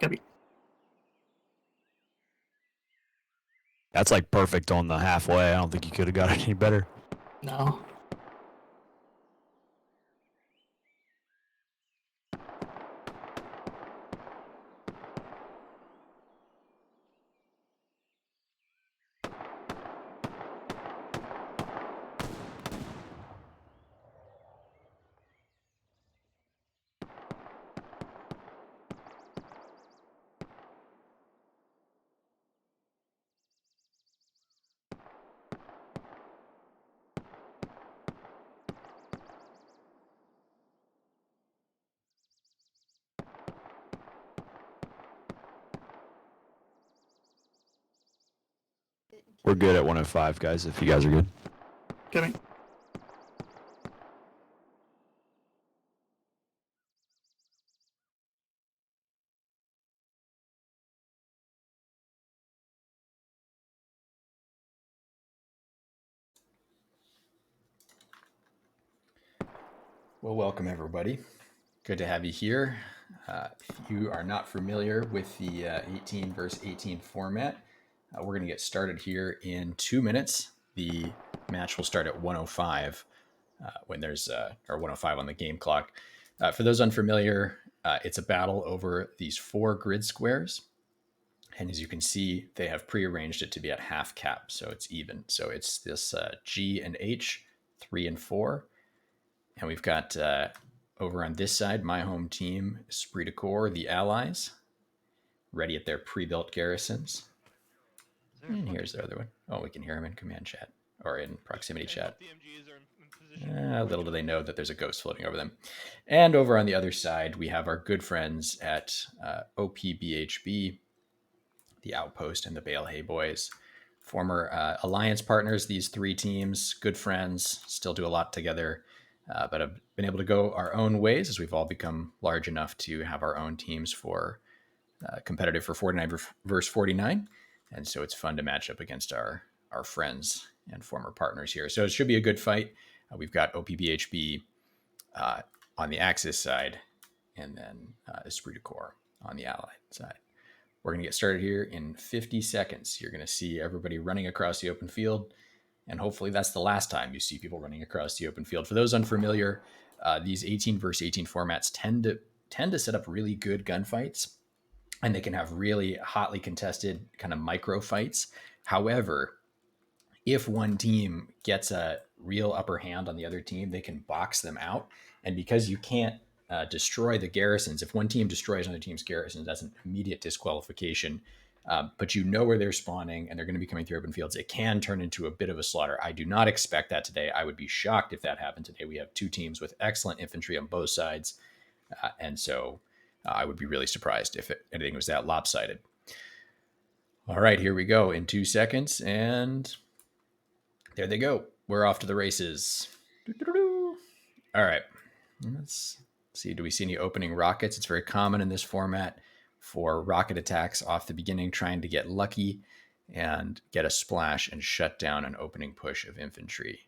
Copy. That's like perfect on the halfway. I don't think you could have got it any better. No. We're good at 105, guys, if you guys are good. Copy. Well, welcome everybody. Good to have you here. If you are not familiar with the 18 versus 18 format, we're going to get started here in 2 minutes. The match will start at 105 when there's or 105 on the game clock. For those unfamiliar, it's a battle over these 4 grid squares. And as you can see, they have prearranged it to be at half cap, so it's even. So it's this G and H, 3 and 4. And we've got over on this side, my home team, Esprit de Corps, the Allies, ready at their pre-built garrisons. And here's the other one. Oh, we can hear him in command chat or in proximity chat. Little do they know that there's a ghost floating over them. And over on the other side, we have our good friends at OPBHB, the Outpost, and the Bale Hay Boys. Former alliance partners, these 3 teams, good friends, still do a lot together. But have been able to go our own ways as we've all become large enough to have our own teams for competitive for 49 versus 49. And so it's fun to match up against our friends and former partners here. So it should be a good fight. We've got OPBHB on the Axis side and then Esprit de Corps on the Allied side. We're going to get started here in 50 seconds. You're going to see everybody running across the open field. And hopefully that's the last time you see people running across the open field. For those unfamiliar, these 18 versus 18 formats tend to set up really good gunfights, and they can have really hotly contested kind of micro fights. However, if one team gets a real upper hand on the other team, they can box them out. And because you can't destroy the garrisons, if one team destroys another team's garrisons, that's an immediate disqualification. But you know where they're spawning and they're going to be coming through open fields. It can turn into a bit of a slaughter. I do not expect that today. I would be shocked if that happened today. We have 2 teams with excellent infantry on both sides. And so I would be really surprised if anything was that lopsided. All right, here we go in 2 seconds. And there they go. We're off to the races. All right, let's see. Do we see any opening rockets? It's very common in this format for rocket attacks off the beginning, trying to get lucky and get a splash and shut down an opening push of infantry.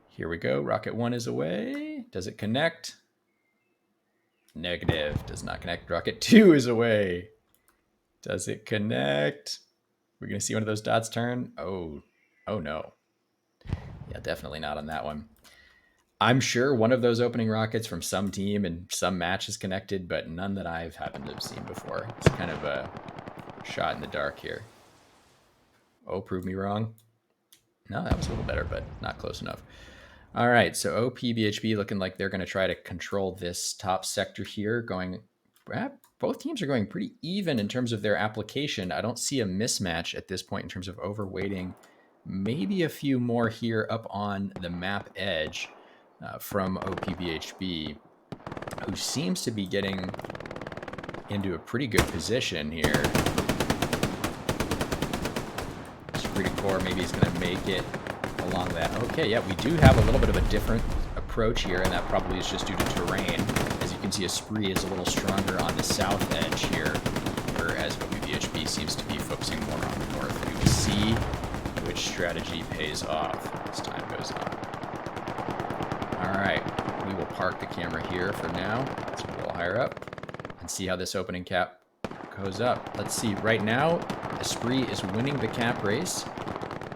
Here we go. Rocket 1 is away. Does it connect? Negative. Does not connect. Rocket 2 is away. Does it connect? We're going to see one of those dots turn. Oh no. Yeah, definitely not on that one. I'm sure one of those opening rockets from some team and some match is connected, but none that I've happened to have seen before. It's kind of a shot in the dark here. Oh, prove me wrong. No, that was a little better, but not close enough. All right, so OPBHB looking like they're going to try to control this top sector here. Both teams are going pretty even in terms of their application. I don't see a mismatch at this point in terms of overweighting. Maybe a few more here up on the map edge. From OPBHB, who seems to be getting into a pretty good position here. Esprit de Corps maybe is going to make it along that. Okay, yeah, we do have a little bit of a different approach here, and that probably is just due to terrain. As you can see, Esprit is a little stronger on the south edge here, whereas OPBHB seems to be focusing more on the north. We will see which strategy pays off as time goes on. All right, we will park the camera here for now. It's a little higher up. and see how this opening cap goes up. Let's see. Right now, Esprit is winning the cap race.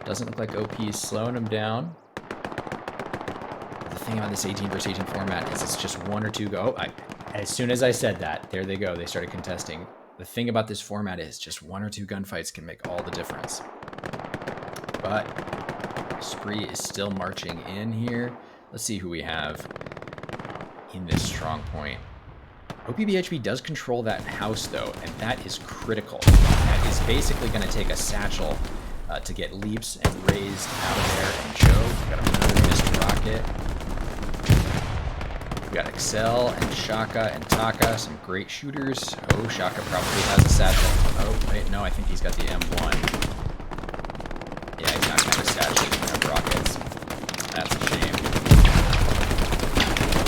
Doesn't look like OP is slowing him down. The thing about this 18 versus 18 format is it's just one or two go. As soon as I said that, there they go. They started contesting. The thing about this format is just one or two gunfights can make all the difference. But Esprit is still marching in here. Let's see who we have in this strong point. OPBHB does control that house, though, and that is critical. That is basically going to take a satchel to get leaps and raised out of there and choke. Got another missed rocket. We got Excel and Shaka and Taka, some great shooters. Oh, Shaka probably has a satchel. Oh, wait, no, I think he's got the M1. Yeah, he's not going to have a satchel. He's going to have rockets. That's a shame.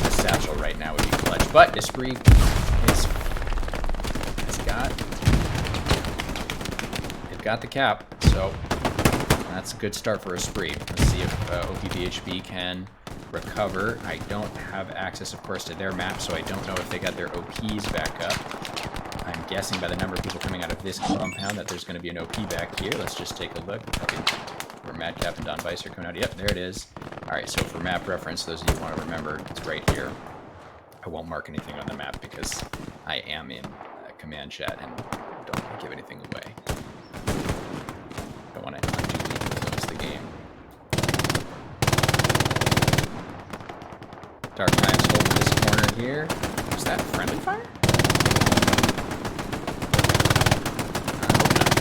The satchel right now would be clutch. But Esprit they've got the cap, so that's a good start for Esprit. Let's see if OPBHB can recover. I don't have access, of course, to their map, so I don't know if they got their OPs back up. I'm guessing by the number of people coming out of this compound that there's going to be an OP back here. Let's just take a look. Where Madcap and Don Vice are coming out. Yep, there it is. All right, so for map reference, those of you who want to remember, it's right here. I won't mark anything on the map because I am in command chat and don't want to give anything away. Don't want to unduly influence the game. Dark Times holding this corner here. Was that friendly fire? I hope not.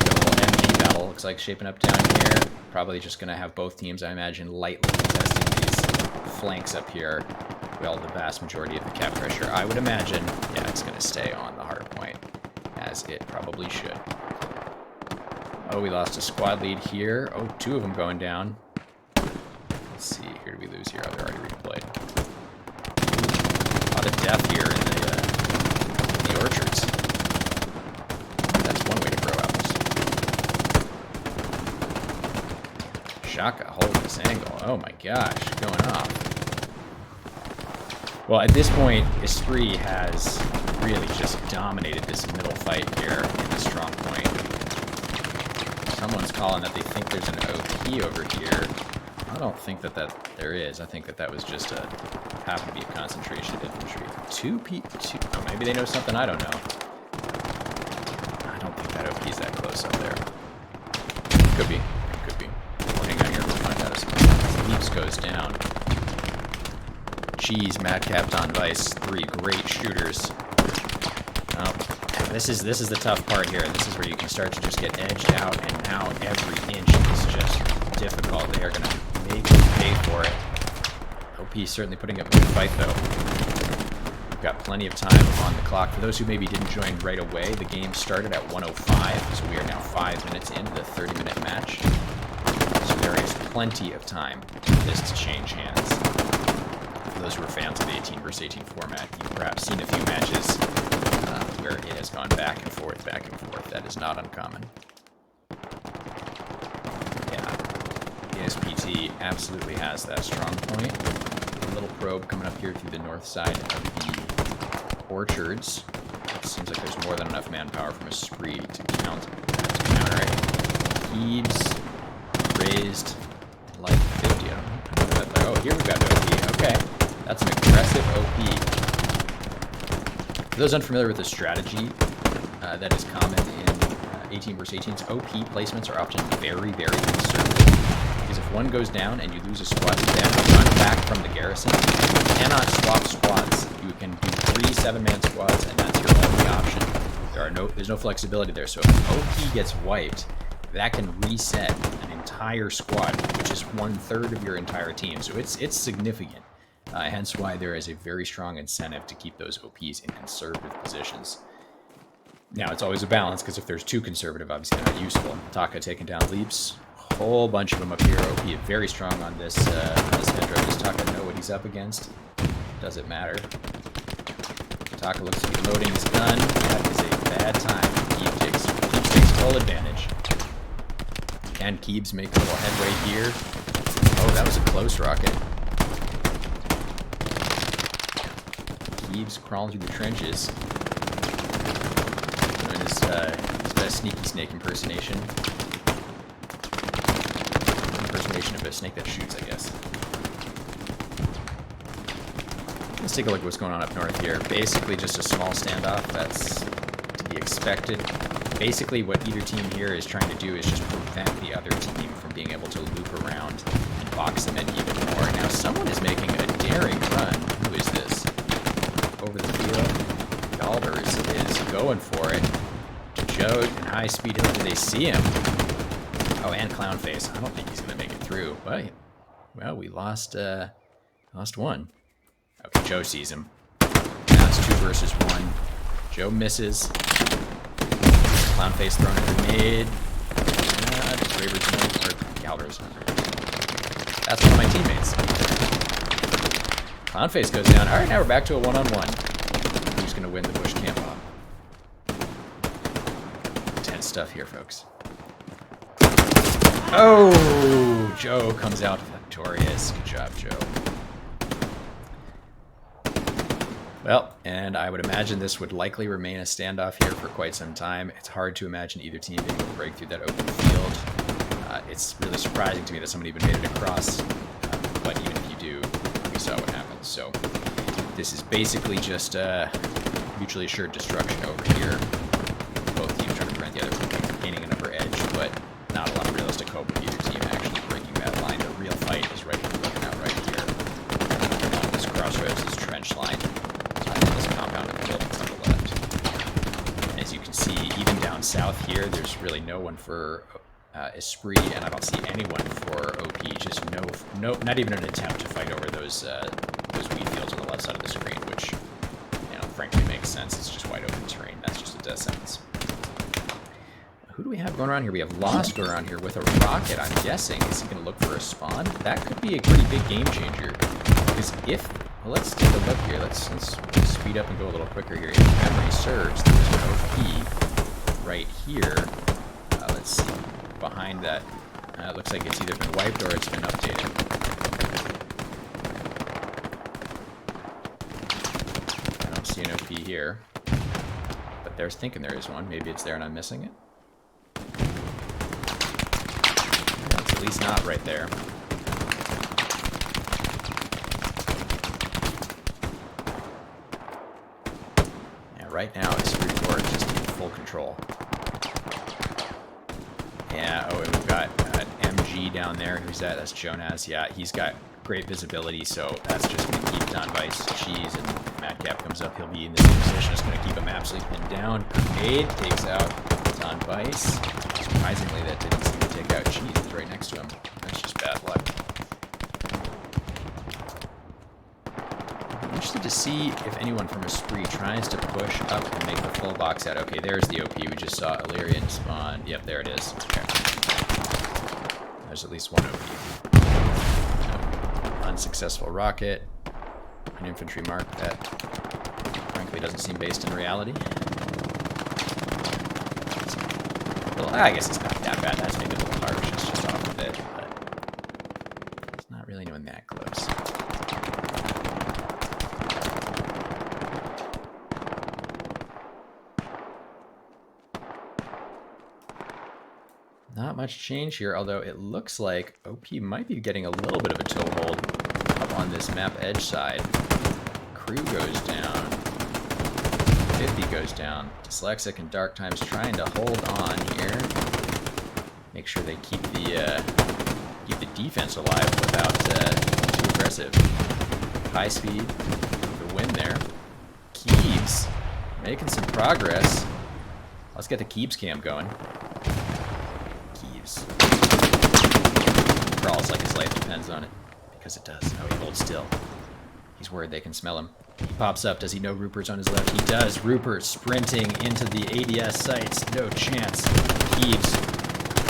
Got a little MG battle, looks like, shaping up down here. Probably just going to have both teams, I imagine, lightly contesting these flanks up here. Well, the vast majority of the cap pressure, I would imagine, yeah, it's going to stay on the hard point, as it probably should. Oh, we lost a squad lead here. Oh, two of them going down. Let's see, who did we lose here? Oh, they're already redeployed. A lot of death here in the orchards. That's one way to grow apples. Shaka holding this angle. Oh my gosh, going off. Well, at this point, Esprit has really just dominated this middle fight here in the strong point. Someone's calling that they think there's an OP over here. I don't think that there is. I think that was just happened to be a concentration of infantry. Oh, maybe they know something I don't know. I don't think that OP is that close up there. Could be. Could be. We'll hang out here and find out as Leaps goes down. Cheese, Madcap, Don Vice, three great shooters. Oh, this is the tough part here. This is where you can start to just get edged out, and now every inch is just difficult. They are going to make you pay for it. OP certainly putting up a good fight, though. We've got plenty of time on the clock. For those who maybe didn't join right away, the game started at 1:05, so we are now 5 minutes into the 30-minute match. So there is plenty of time for this to change hands. For those who are fans of the 18 versus 18 format, you've perhaps seen a few matches where it has gone back and forth, back and forth. That is not uncommon. Yeah, ESPT absolutely has that strong point. A little probe coming up here through the north side of the orchards. It seems like there's more than enough manpower from Esprit to counter it. Heaves, raised, like 50. I don't know. Oh, here we've got OP. Okay. That's an aggressive OP. For those unfamiliar with the strategy that is common in 18 versus 18's, OP placements are often very, very conservative. Because if one goes down and you lose a squad to them, run back from the garrison. You cannot swap squads. You can do 3 7-man squads, and that's your only option. There's no flexibility there. So if OP gets wiped, that can reset an entire squad, which is 1/3 of your entire team. So it's significant. Hence why there is a very strong incentive to keep those OPs in conservative positions. Now, it's always a balance, because if there's too conservative, obviously they're not useful. Taka taking down Leaps. A whole bunch of them up here. OP very strong on this hedgerow. Does Taka know what he's up against? Does it matter? Taka looks to be loading his gun. That is a bad time. Keebs takes full advantage. Can Keebs make a little headway here? Oh, that was a close rocket. Keeves crawling through the trenches. Doing his best sneaky snake impersonation. Impersonation of a snake that shoots, I guess. Let's take a look at what's going on up north here. Basically just a small standoff. That's to be expected. Basically what either team here is trying to do is just prevent the other team from being able to loop around and box them in even more. Now someone is making a daring run. Who is this? Over the field. Galders is going for it. Joe in high speed hill. Do they see him? Oh, and Clownface. I don't think he's going to make it through. But, well, we lost one. Okay, Joe sees him. Now it's 2 versus 1. Joe misses. Clownface throwing a grenade. Galders. That's one of my teammates. Clownface goes down. All right, now we're back to a one-on-one. Who's going to win the bush camp off? Intense stuff here, folks. Oh, Joe comes out victorious. Good job, Joe. Well, and I would imagine this would likely remain a standoff here for quite some time. It's hard to imagine either team being able to break through that open field. It's really surprising to me that someone even made it across. But even if you do, we saw what happens. So this is basically just mutually assured destruction over here. Both teams trying to prevent the other from gaining an upper edge, but not a lot of realistic hope of either team actually breaking that line. The real fight is right here, looking out right here. This crossroads, this trench line. This compound of the buildings on the left. As you can see, even down south here, there's really no one for Esprit, and I don't see anyone for OP. Just no, not even an attempt to fight over those wheat fields on the left side of the screen, which, you know, frankly makes sense. It's just wide open terrain. That's just a death sentence. Who do we have going around here? We have Lost going around here with a rocket, I'm guessing. Is he going to look for a spawn? That could be a pretty big game changer. Because if... Well, let's take a look here. Let's speed up and go a little quicker here. If memory serves, there's an OP right here. Let's see. Behind that, it looks like it's either been wiped or it's been updated. I don't see an OP here. But there's thinking there is one. Maybe it's there and I'm missing it. It's at least not right there. Yeah, right now it's Report just in full control. Yeah, oh, and we've got MG down there. Who's that? That's Jonas. Yeah, he's got great visibility, so that's just going to keep Don Vice cheese, and Madcap comes up. He'll be in the same position. It's going to keep him absolutely pinned down. Grenade takes out Don Vice. Surprisingly, that didn't seem to take out Cheese. It's right next to him. That's just bad luck. I'm interested to see if anyone from Esprit tries to push up and make the full box out. Okay, there's the OP. We just saw Illyrian spawn. Yep, there it is. Okay. There's at least one OP. Unsuccessful rocket. An infantry mark that frankly doesn't seem based in reality. Well, I guess it's not that bad. That's maybe a little harsh. It's just off of it, but it's not really anyone that close. Not much change here, although it looks like OP might be getting a little bit of a toehold up on this map edge side. Crew goes down. 50 goes down. Dyslexic and Dark Times trying to hold on here. Make sure they keep the defense alive without too aggressive. High speed, the win there. Keebs making some progress. Let's get the Keebs cam going. Crawls like his life depends on it, because it does. Oh, he holds still. He's worried they can smell him. He pops up. Does he know Rupert's on his left? He does. Rupert sprinting into the ADS sights. No chance. Keeps.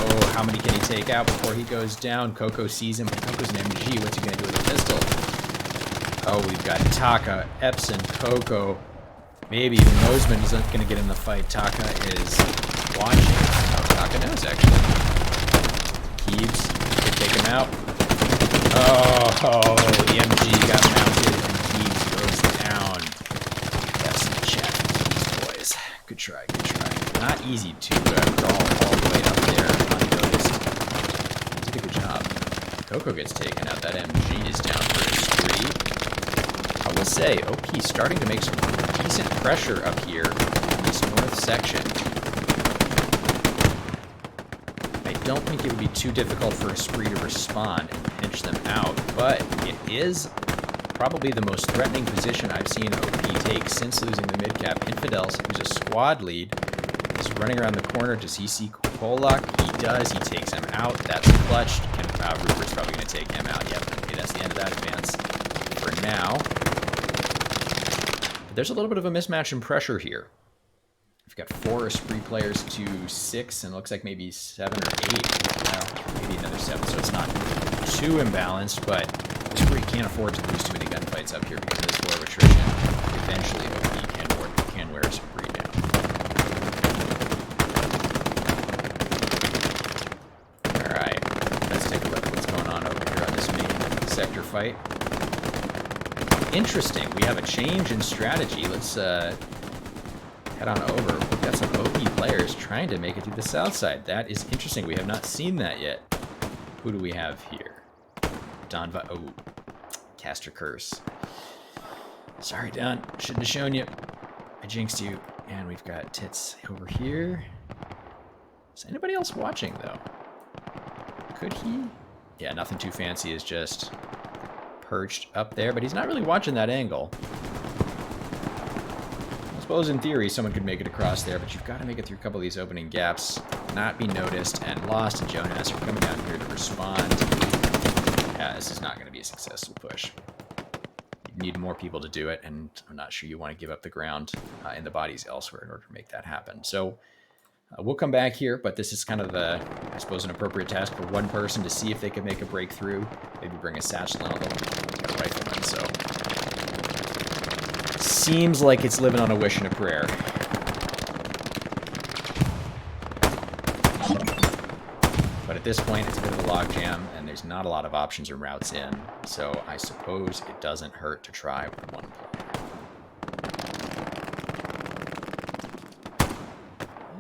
Oh, how many can he take out before he goes down? Coco sees him. Coco's an MG. What's he going to do with a pistol? Oh, we've got Taka, Epson, Coco. Maybe even Mosman isn't going to get in the fight. Taka is watching. Oh, Taka knows, actually. Keeps. Take him out. Oh, the MG got mounted and Keeps goes down. try, good try. Not easy to crawl all the way up there unnoticed. He did a good job. Coco gets taken out. That MG is down for a spree. I will say, OP starting to make some decent pressure up here in this north section. I don't think it would be too difficult for a spree to respond and pinch them out, but it is probably the most threatening position I've seen OP take since losing the mid-cap. Infidels, who's a squad lead, is running around the corner. Does he see Polak? He does. He takes him out. That's clutched. Rupert's probably going to take him out. Yep, okay, that's the end of that advance for now. But there's a little bit of a mismatch in pressure here. We've got 4 Esprit players to 6, and it looks like maybe 7 or 8. Well, maybe another 7, so it's not too imbalanced, but Esprit can't afford to lose too many gunfights up here because of this war of attrition. Eventually, OP can wear Esprit down. Alright, let's take a look at what's going on over here on this main sector fight. Interesting, we have a change in strategy. Let's head on over. We've got some OP players trying to make it to the south side. That is interesting. We have not seen that yet. Who do we have here? Oh, Caster Curse. Sorry, Don. Shouldn't have shown you. I jinxed you. And we've got Tits over here. Is anybody else watching, though? Could he? Yeah, nothing too fancy. Is just perched up there, but he's not really watching that angle. I suppose in theory someone could make it across there, but you've got to make it through a couple of these opening gaps, not be noticed, and Lost and Jonas are coming down here to respond. Yeah, this is not going to be a successful push. You need more people to do it, and I'm not sure you want to give up the ground and the bodies elsewhere in order to make that happen. So we'll come back here, but this is kind of the, I suppose, an appropriate task for one person to see if they can make a breakthrough. Maybe bring a satchel in, although we've got a rifleman, so seems like it's living on a wish and a prayer. But at this point, it's a bit of a logjam, and there's not a lot of options or routes in, so I suppose it doesn't hurt to try with one player.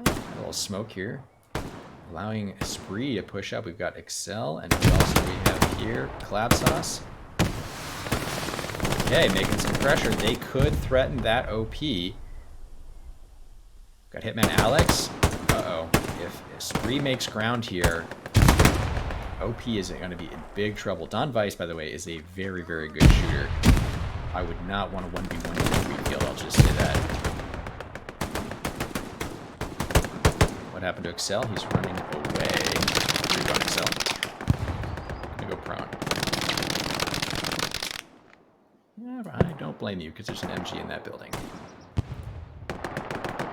A little smoke here, allowing Esprit to push up. We've got Excel, and who else do we have here? Collab Sauce. Okay, making some pressure. They could threaten that OP. Got Hitman Alex. Uh-oh. If Esprit makes ground here, OP is going to be in big trouble. Don Weiss, by the way, is a very, very good shooter. I would not want to 1v1 in the wheat field, I'll just say that. What happened to Excel? He's running away. Where you going, Excel? Gonna go prone. I don't blame you, because there's an MG in that building.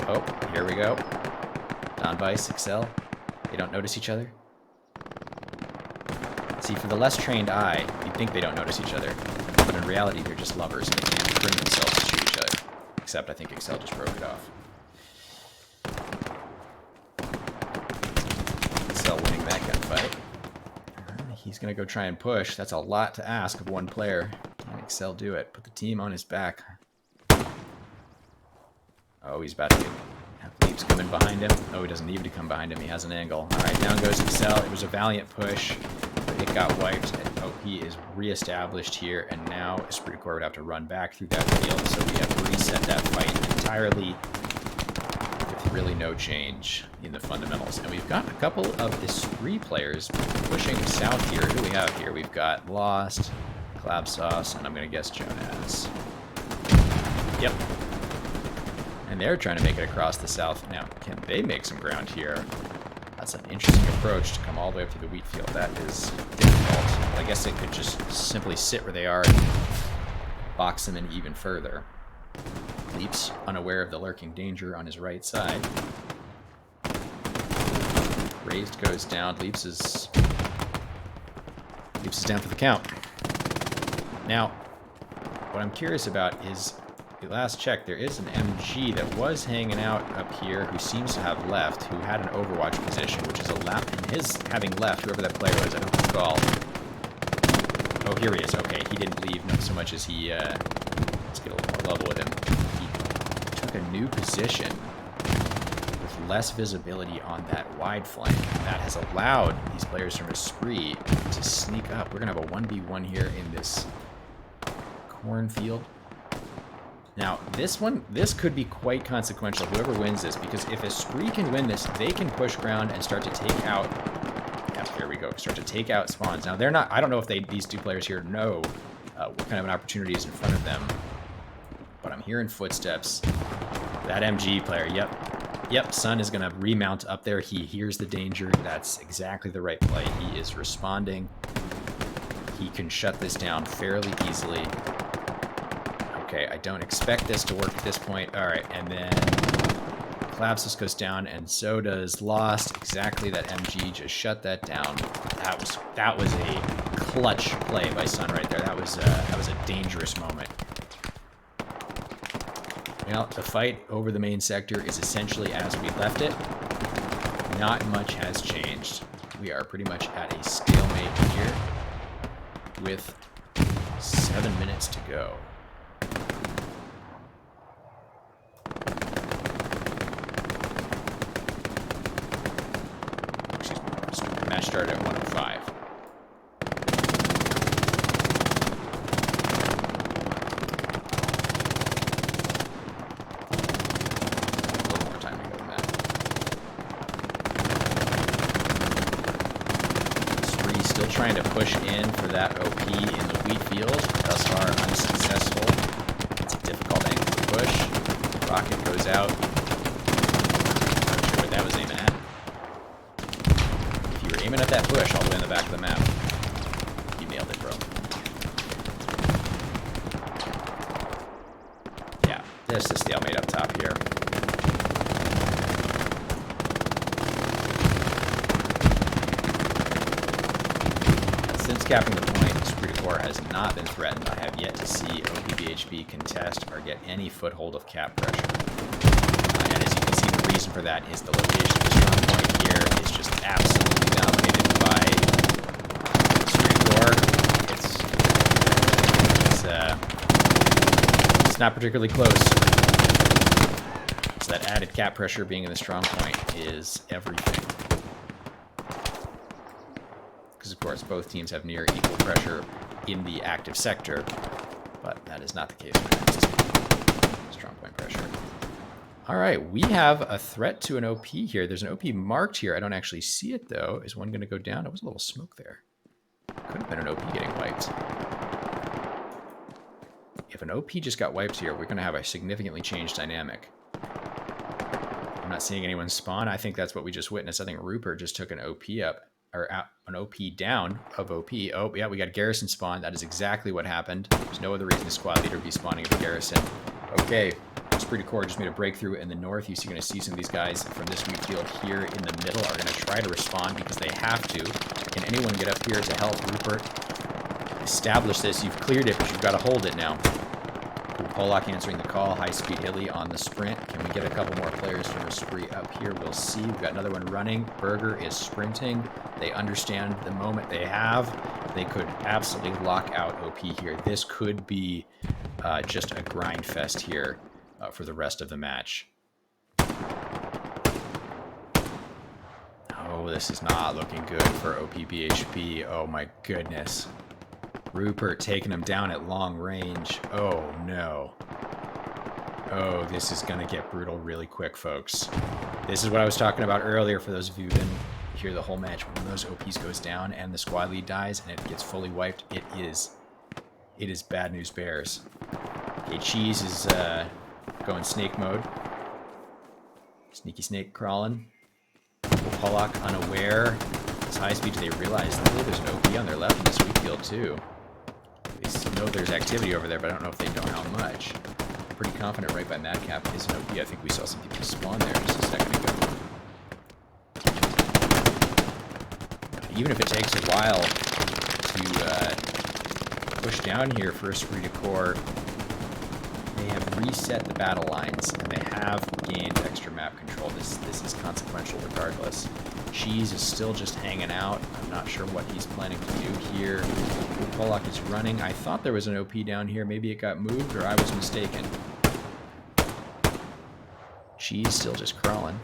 Oh, here we go. Don Weiss, Excel. They don't notice each other. See, for the less trained eye, you'd think they don't notice each other. But in reality, they're just lovers, and they can't bring themselves to shoot each other. Except I think Excel just broke it off. Excel winning that gunfight. He's going to go try and push. That's a lot to ask of one player. Can Excel do it? Put the team on his back. Oh, he's about to get... Leap's coming behind him. Oh, he doesn't need to come behind him. He has an angle. All right, down goes Excel. It was a valiant push, but it got wiped. And OP is reestablished here, and now Esprit Corps would have to run back through that field. So we have to reset that fight entirely with really no change in the fundamentals. And we've got a couple of Esprit players pushing south here. Who do we have here? We've got Lost, Collab Sauce, and I'm going to guess Jonas. Yep. And they're trying to make it across the south. Now, can they make some ground here? That's an interesting approach to come all the way up to the wheat field. That is difficult. But I guess they could just simply sit where they are and box them in even further. Leap's unaware of the lurking danger on his right side. Raised goes down. Leaps is down for the count. Now, what I'm curious about is, the last check, there is an MG that was hanging out up here who seems to have left, who had an overwatch position, which is a lap, and his having left, whoever that player was, I don't recall. Oh, here he is. Okay, he didn't leave, not so much as he, let's get a little more level with him. He took a new position less visibility on that wide flank. And that has allowed these players from Esprit to sneak up. We're going to have a 1v1 here in this cornfield. Now, this could be quite consequential, whoever wins this, because if Esprit can win this, they can push ground and start to take out, yeah, there we go, start to take out spawns. Now, they're not, I don't know if these two players here know what kind of an opportunity is in front of them, but I'm hearing footsteps. That MG player, yep, Sun is going to remount up there. He hears the danger. That's exactly the right play. He is responding. He can shut this down fairly easily. Okay, I don't expect this to work at this point. All right, and then Collapsus goes down, and so does Lost. Exactly, that MG just shut that down. That was a clutch play by Sun right there. That was a dangerous moment. Now, the fight over the main sector is essentially as we left it. Not much has changed. We are pretty much at a stalemate here with 7 minutes to go. Match started at 105. A little more time to go than that. Spree still trying to push in for that OP in the wheat field. Thus far, unsuccessful. It's a difficult angle to push. Rocket goes out. Not sure what that was aiming at. Aiming at that bush all the way in the back of the map. You nailed it, bro. Yeah, there's the stalemate up top here. Since capping the point, Esprit de Corps has not been threatened. I have yet to see OPBHB contest or get any foothold of cap pressure. And as you can see, the reason for that is the location of the strong point here is just absolutely dominated by Esprit de Corps. It's not particularly close. So that added cap pressure being in the strong point is everything. Because of course both teams have near equal pressure in the active sector, but that is not the case for next. Strong point pressure. All right, we have a threat to an OP here. There's an OP marked here. I don't actually see it, though. Is one going to go down? There was a little smoke there. Could have been an OP getting wiped. If an OP just got wiped here, we're going to have a significantly changed dynamic. I'm not seeing anyone spawn. I think that's what we just witnessed. I think Rupert just took an OP up, or an OP down of OP. Oh, yeah, we got Garrison spawn. That is exactly what happened. There's no other reason the squad leader would be spawning at Garrison. Okay. Esprit de Corps just made a breakthrough in the north. You're going to see some of these guys from this wheat field here in the middle are going to try to respond because they have to. Can anyone get up here to help Rupert establish this? You've cleared it, but you've got to hold it now. Pollock answering the call. High-speed Hilly on the sprint. Can we get a couple more players from Esprit up here? We'll see. We've got another one running. Berger is sprinting. They understand the moment they have. They could absolutely lock out OP here. This could be just a grind fest here. For the rest of the match. Oh, this is not looking good for OPBHB. Oh my goodness. Rupert taking him down at long range. Oh no. Oh, this is going to get brutal really quick, folks. This is what I was talking about earlier for those of you who didn't hear the whole match. When those OPs goes down and the squad lead dies and it gets fully wiped, it is bad news bears. Okay, Cheese is going snake mode. Sneaky snake crawling. Pollock unaware. It's high speed. Do they realize that there's an OP on their left in this wheat field too? They know there's activity over there, but I don't know if they know how much. I'm pretty confident right by Madcap is an OP. I think we saw some people spawn there just a second ago. Even if it takes a while to push down here for Esprit de Corps, they have reset the battle lines, and they have gained extra map control. This is consequential regardless. Cheese is still just hanging out. I'm not sure what he's planning to do here. Pollock is running. I thought there was an OP down here. Maybe it got moved, or I was mistaken. Cheese still just crawling.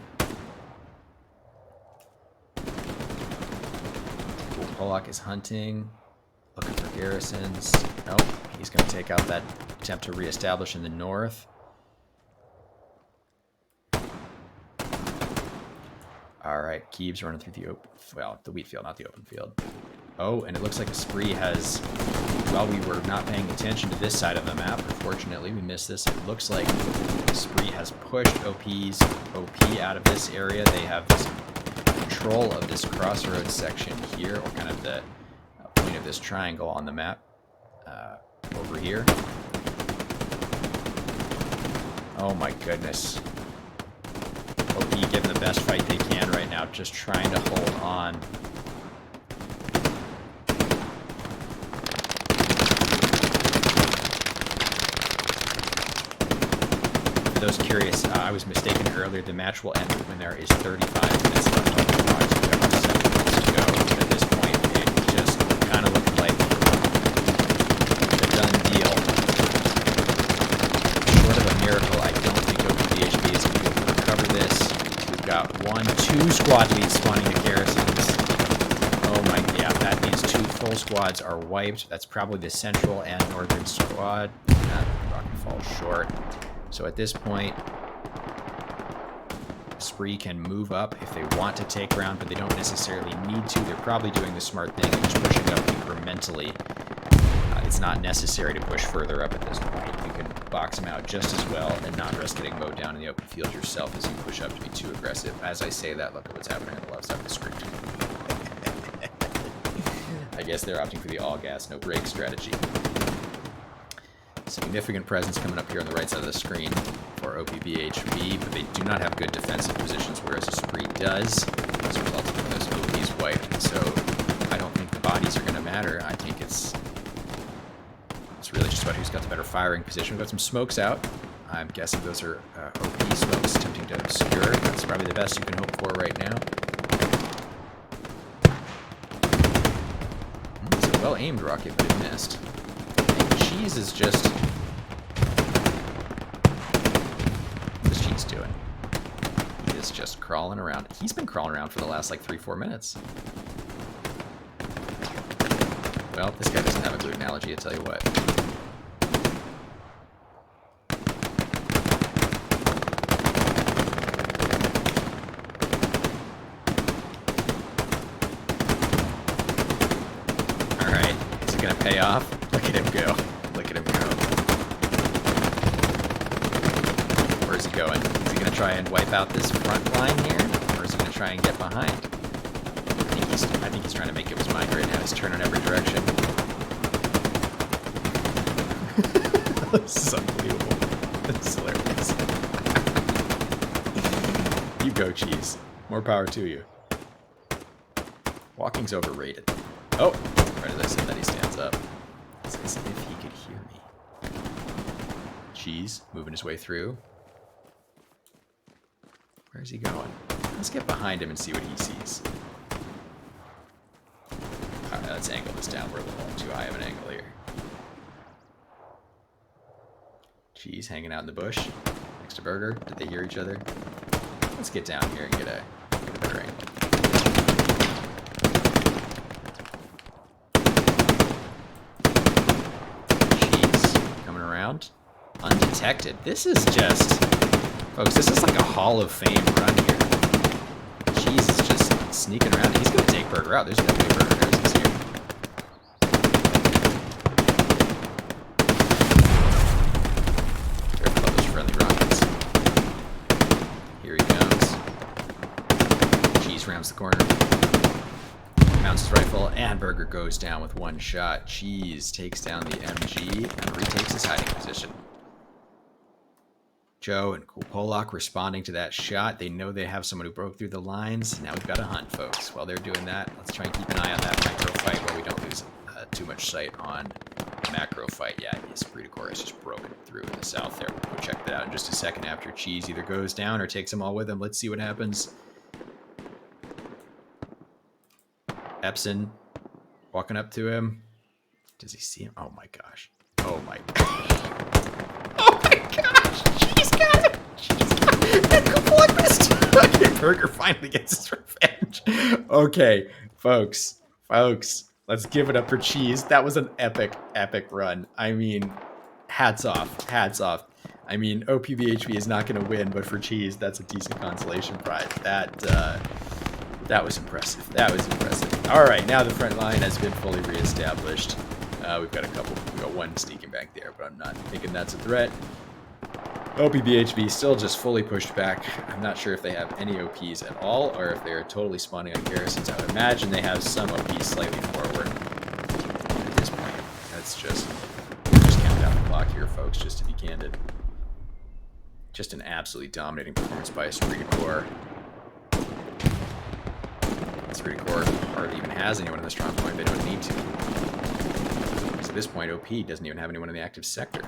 Polak is hunting, looking for garrisons. Nope, he's going to take out that attempt to reestablish in the north. All right, Kiev's running through the open, well, the wheat field, not the open field. Oh, and it looks like Esprit has, well, we were not paying attention to this side of the map. Unfortunately, we missed this. It looks like Esprit has pushed OP's OP out of this area. They have this control of this crossroads section here, or kind of the point of this triangle on the map over here. Oh my goodness. OP giving the best fight they can right now, just trying to hold on. For those curious, I was mistaken earlier. The match will end when there is 35 minutes left on the clock. So we have 7 minutes to go. At this point, it just kind of looked like a done deal. Short of a miracle, I don't think BHB is going to be able to recover this. We've got 2 squad leads spawning the garrisons. Oh my, yeah, that means 2 full squads are wiped. That's probably the central and northern squad. Rocky falls short. So at this point, Spree can move up if they want to take ground, but they don't necessarily need to. They're probably doing the smart thing and just pushing up incrementally. It's not necessary to push further up at this point. You can box them out just as well and not risk getting mowed down in the open field yourself as you push up to be too aggressive. As I say that, look at what's happening on the left side of the screen. I guess they're opting for the all gas, no brake strategy. Significant presence coming up here on the right side of the screen for OPBHB, but they do not have good defensive positions, whereas Esprit does, as a result of those OPs wiped. So I don't think the bodies are going to matter. I think it's really just about who's got the better firing position. We've got some smokes out. I'm guessing those are OP smokes attempting to obscure. That's probably the best you can hope for right now. It's a well-aimed rocket, but it missed. Cheese is just... What's Cheese doing? He is just crawling around. He's been crawling around for the last, like, 3-4 minutes. Well, this guy doesn't have a good analogy, I tell you what. Alright, is it gonna pay off? Look at him go. Look at him go. Where's he going? Is he going to try and wipe out this front line here? Or is he going to try and get behind? I think he's trying to make up his mind right now. He's turning every direction. This is unbelievable. This is hilarious. You go, Cheese. More power to you. Walking's overrated. Oh! Right as I said that, he stands up. It's as if he could hear me. Cheese, moving his way through. Where's he going? Let's get behind him and see what he sees. Alright, let's angle this down. We're a little too high of an angle here. Cheese hanging out in the bush next to Burger. Did they hear each other? Let's get down here and get a better angle. Undetected. This is just, folks, this is like a Hall of Fame run here. Cheese is just sneaking around. He's going to take Burger out. There's no way Burger goes here. Careful about those friendly rockets. Here he comes. Cheese rounds the corner. Mounts his rifle, and Burger goes down with 1 shot. Cheese takes down the MG and retakes his hiding position. Joe and Polak responding to that shot. They know they have someone who broke through the lines. Now we've got to hunt, folks. While they're doing that, let's try and keep an eye on that micro fight while we don't lose too much sight on the macro fight. Yeah, Esprit de Corps is just broken through in the south there. We'll go check that out in just a second after Cheese either goes down or takes them all with him. Let's see what happens. Epson walking up to him. Does he see him? Oh my gosh. Oh my gosh. Oh my gosh. Cheese got him. Cheese got him. And Polak missed. Okay, Burger finally gets his revenge. Okay, folks. Folks, let's give it up for Cheese. That was an epic, epic run. I mean, hats off, hats off. I mean, OPBHB is not going to win, but for Cheese, that's a decent consolation prize. That was impressive. That was impressive. All right, now the front line has been fully reestablished. We've got one sneaking back there, but I'm not thinking that's a threat. OPBHB still just fully pushed back. I'm not sure if they have any OPs at all, or if they're totally spawning on garrisons. I would imagine they have some OPs slightly forward at this point. That's just count down the clock here, folks, just to be candid. Just an absolutely dominating performance by Esprit de Corps. Esprit de Corps hardly even has anyone in the strong point. They don't need to. Because at this point, OP doesn't even have anyone in the active sector.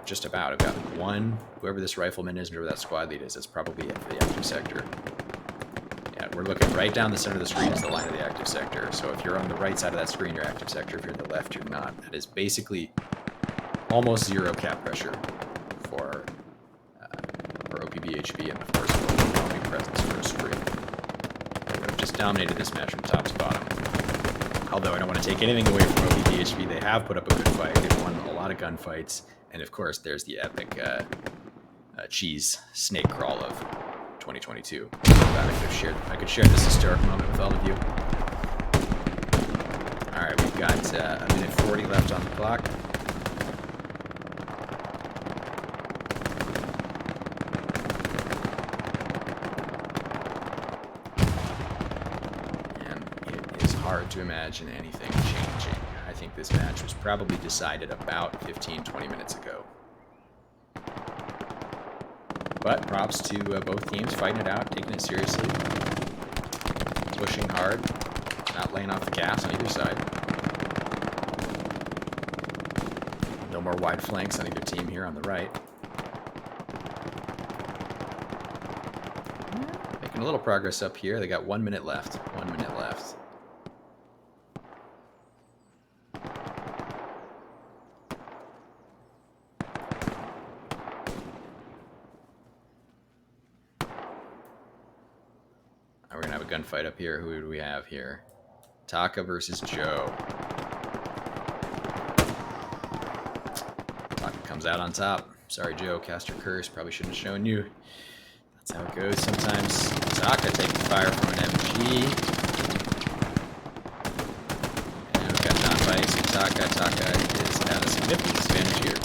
Just about. I've got one, whoever this rifleman is, and whoever that squad lead is, that's probably it for the active sector. Yeah, we're looking right down the center of the screen is the line of the active sector. So if you're on the right side of that screen, you're active sector. If you're on the left, you're not. That is basically almost zero cap pressure for OPBHB, and of course for overwhelming presence for Esprit. They would have just dominated this match from top to bottom. Although I don't want to take anything away from OPBHB, they have put up a good fight. They've won a lot of gunfights. And of course, there's the epic Cheese snake crawl of 2022. I could share this historic moment with all of you. All right, we've got a minute 40 left on the clock. And it is hard to imagine anything changing. I think this match was probably decided about 15-20 minutes ago. But props to both teams fighting it out, taking it seriously, pushing hard, not laying off the gas on either side. No more wide flanks on either team here on the right. Making a little progress up here. They got 1 minute left. 1 minute left. We're going to have a gunfight up here. Who do we have here? Taka versus Joe. Taka comes out on top. Sorry, Joe. Cast your curse. Probably shouldn't have shown you. That's how it goes sometimes. Taka taking fire from an MG. And we've got non-bites from Taka. Taka is at a significant disadvantage here.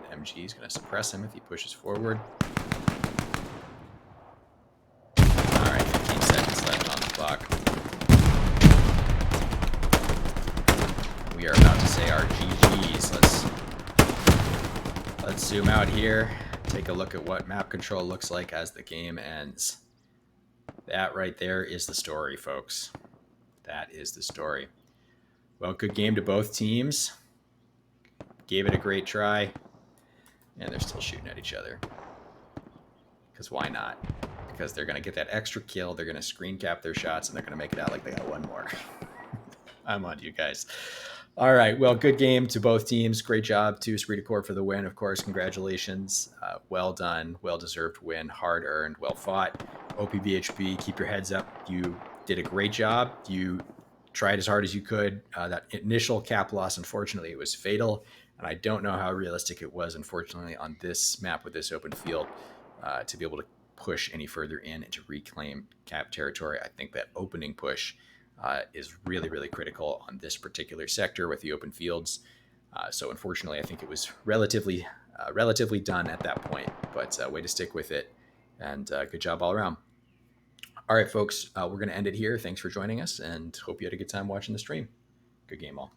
The MG is going to suppress him if he pushes forward. We are about to say our GGs. Let's zoom out here, take a look at what map control looks like as the game ends. That right there is the story, folks. That is the story. Well, good game to both teams. Gave it a great try. And they're still shooting at each other. Because why not? Because they're going to get that extra kill, they're going to screen cap their shots, and they're going to make it out like they got one more. I'm on to you guys. All right, well, good game to both teams. Great job to Esprit de Corps for the win, of course. Congratulations. Well done, well-deserved win, hard-earned, well fought. OPBHB, keep your heads up. You did a great job. You tried as hard as you could. That initial cap loss, unfortunately, it was fatal, and I don't know how realistic it was, unfortunately, on this map with this open field to be able to push any further in and to reclaim cap territory. I think that opening push is really, really critical on this particular sector with the open fields. So unfortunately, I think it was relatively done at that point, but way to stick with it, and good job all around. All right, folks, we're going to end it here. Thanks for joining us, and hope you had a good time watching the stream. Good game all.